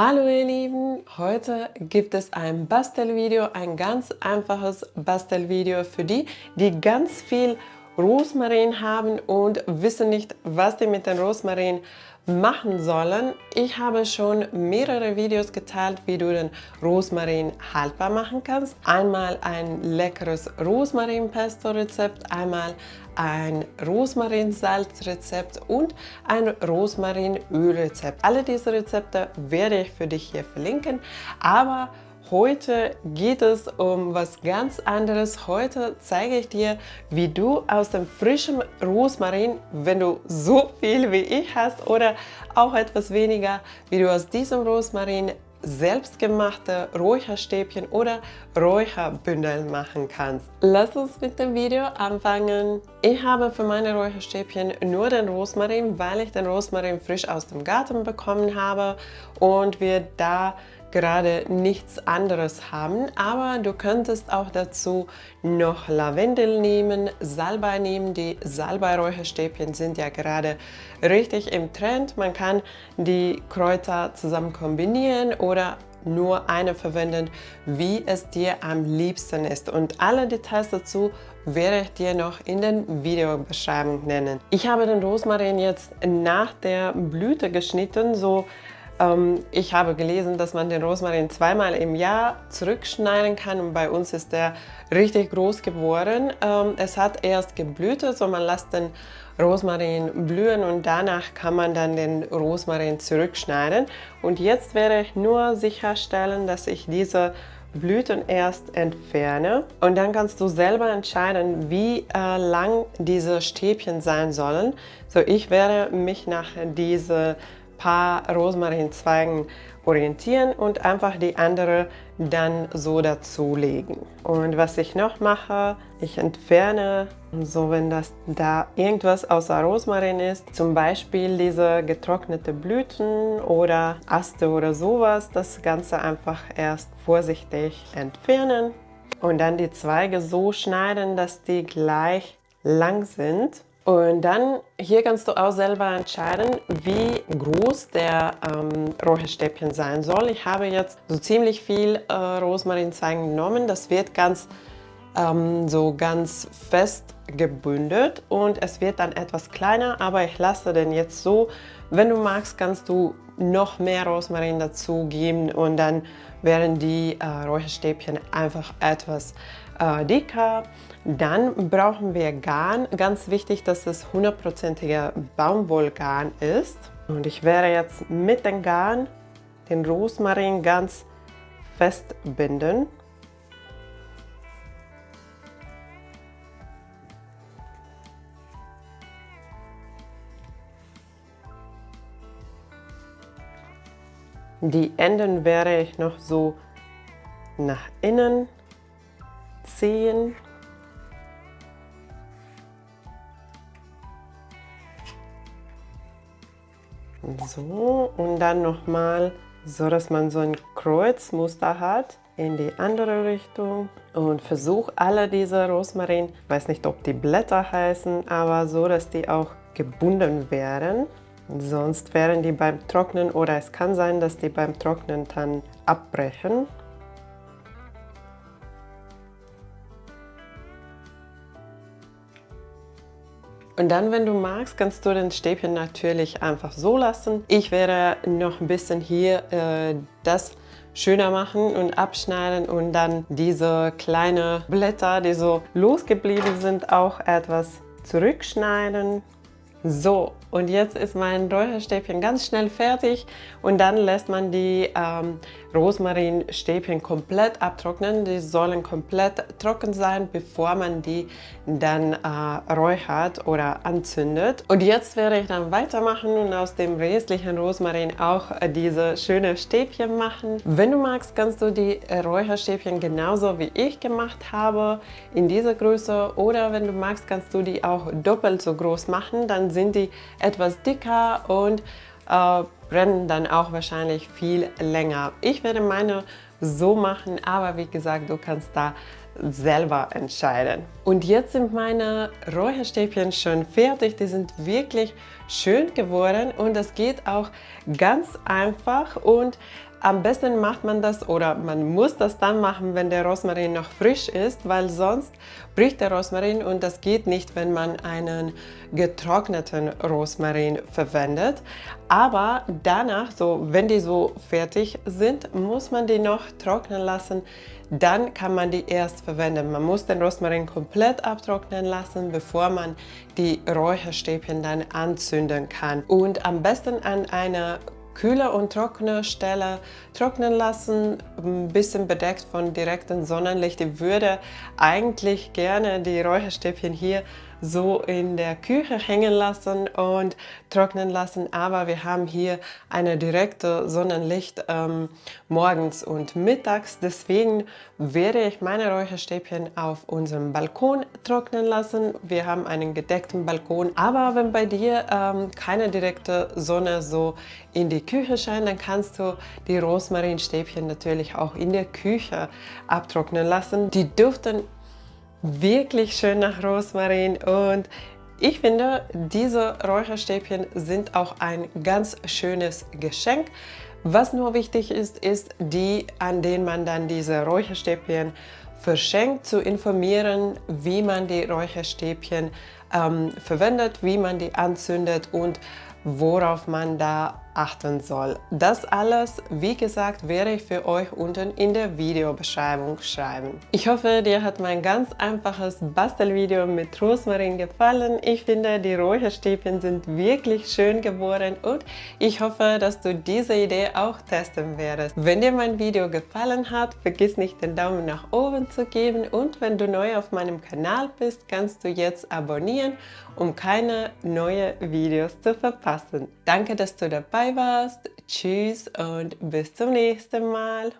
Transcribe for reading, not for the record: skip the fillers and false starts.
Hallo ihr Lieben, heute gibt es ein Bastelvideo, ein ganz einfaches Bastelvideo für die, die ganz viel Rosmarin haben und wissen nicht, was die mit dem Rosmarin machen sollen. Ich habe schon mehrere Videos geteilt, wie du den Rosmarin haltbar machen kannst. Einmal ein leckeres Rosmarin-Pesto-Rezept, einmal ein Rosmarinsalzrezept und ein Rosmarinölrezept. Alle diese Rezepte werde ich für dich hier verlinken, aber heute geht es um was ganz anderes. Heute zeige ich dir, wie du aus dem frischen Rosmarin, wenn du so viel wie ich hast oder auch etwas weniger, wie du aus diesem Rosmarin selbstgemachte Räucherstäbchen oder Räucherbündel machen kannst. Lass uns mit dem Video anfangen. Ich habe für meine Räucherstäbchen nur den Rosmarin, weil ich den Rosmarin frisch aus dem Garten bekommen habe und wir da gerade nichts anderes haben, aber du könntest auch dazu noch Lavendel nehmen, Salbei nehmen. Die Salbei-Räucherstäbchen sind ja gerade richtig im Trend. Man kann die Kräuter zusammen kombinieren oder nur eine verwenden, wie es dir am liebsten ist. Und alle Details dazu werde ich dir noch in den Videobeschreibung nennen. Ich habe den Rosmarin jetzt nach der Blüte geschnitten, ich habe gelesen, dass man den Rosmarin zweimal im Jahr zurückschneiden kann und bei uns ist der richtig groß geworden. Es hat erst geblüht, so man lässt den Rosmarin blühen und danach kann man dann den Rosmarin zurückschneiden. Und jetzt werde ich nur sicherstellen, dass ich diese Blüten erst entferne und dann kannst du selber entscheiden, wie lang diese Stäbchen sein sollen. So, ich werde mich nach diese paar Rosmarinzweigen orientieren und einfach die andere dann so dazulegen. Und was ich noch mache, ich entferne, so wenn das da irgendwas außer Rosmarin ist, zum Beispiel diese getrocknete Blüten oder Aste oder sowas, das Ganze einfach erst vorsichtig entfernen und dann die Zweige so schneiden, dass die gleich lang sind. Und dann, hier kannst du auch selber entscheiden, wie groß der Räucherstäbchen sein soll. Ich habe jetzt so ziemlich viel Rosmarinzweigen genommen. Das wird ganz fest gebündelt und es wird dann etwas kleiner, aber ich lasse den jetzt so. Wenn du magst, kannst du noch mehr Rosmarin dazu geben und dann werden die Räucherstäbchen einfach etwas dicker. Dann brauchen wir Garn. Ganz wichtig, dass es 100%iger Baumwollgarn ist. Und ich werde jetzt mit dem Garn den Rosmarin ganz fest binden. Die Enden werde ich noch so nach innen ziehen. So, und dann nochmal, so dass man so ein Kreuzmuster hat in die andere Richtung. Und versuch alle diese Rosmarin, ich weiß nicht, ob die Blätter heißen, aber so, dass die auch gebunden werden. Sonst werden die beim Trocknen, oder es kann sein, dass die beim Trocknen dann abbrechen. Und dann, wenn du magst, kannst du den Stäbchen natürlich einfach so lassen. Ich werde noch ein bisschen hier das schöner machen und abschneiden und dann diese kleinen Blätter, die so losgeblieben sind, auch etwas zurückschneiden. So, und jetzt ist mein Räucherstäbchen ganz schnell fertig und dann lässt man die Rosmarinstäbchen komplett abtrocknen. Die sollen komplett trocken sein, bevor man die dann räuchert oder anzündet. Und jetzt werde ich dann weitermachen und aus dem restlichen Rosmarin auch diese schönen Stäbchen machen. Wenn du magst, kannst du die Räucherstäbchen genauso wie ich gemacht habe, in dieser Größe, oder wenn du magst, kannst du die auch doppelt so groß machen. Dann sind die etwas dicker und brennen dann auch wahrscheinlich viel länger. Ich werde meine so machen, aber wie gesagt, du kannst da selber entscheiden. Und jetzt sind meine Räucherstäbchen schon fertig. Die sind wirklich schön geworden und das geht auch ganz einfach und am besten macht man das oder man muss das dann machen, wenn der Rosmarin noch frisch ist, weil sonst bricht der Rosmarin und das geht nicht, wenn man einen getrockneten Rosmarin verwendet. Aber danach, so, wenn die so fertig sind, muss man die noch trocknen lassen. Dann kann man die erst verwenden. Man muss den Rosmarin komplett abtrocknen lassen, bevor man die Räucherstäbchen dann anzünden kann. Und am besten an einer kühle und trockene Stelle trocknen lassen, ein bisschen bedeckt von direktem Sonnenlicht. Ich würde eigentlich gerne die Räucherstäbchen hier so in der Küche hängen lassen und trocknen lassen, aber wir haben hier eine direkte Sonnenlicht morgens und mittags, deswegen werde ich meine Räucherstäbchen auf unserem Balkon trocknen lassen. Wir haben einen gedeckten Balkon, aber wenn bei dir keine direkte Sonne so in die Küche scheint, dann kannst du die Rosmarinstäbchen natürlich auch in der Küche abtrocknen lassen. Die duften wirklich schön nach Rosmarin und ich finde, diese Räucherstäbchen sind auch ein ganz schönes Geschenk. Was nur wichtig ist, ist die, an denen man dann diese Räucherstäbchen verschenkt, zu informieren, wie man die Räucherstäbchen verwendet, wie man die anzündet und worauf man da achten soll. Das alles, wie gesagt, werde ich für euch unten in der Videobeschreibung schreiben. Ich hoffe, dir hat mein ganz einfaches Bastelvideo mit Rosmarin gefallen. Ich finde, die Räucherstäbchen sind wirklich schön geworden und ich hoffe, dass du diese Idee auch testen wirst. Wenn dir mein Video gefallen hat, vergiss nicht den Daumen nach oben zu geben und wenn du neu auf meinem Kanal bist, kannst du jetzt abonnieren, um keine neuen Videos zu verpassen. Danke, dass du dabei warst. Tschüss und bis zum nächsten Mal.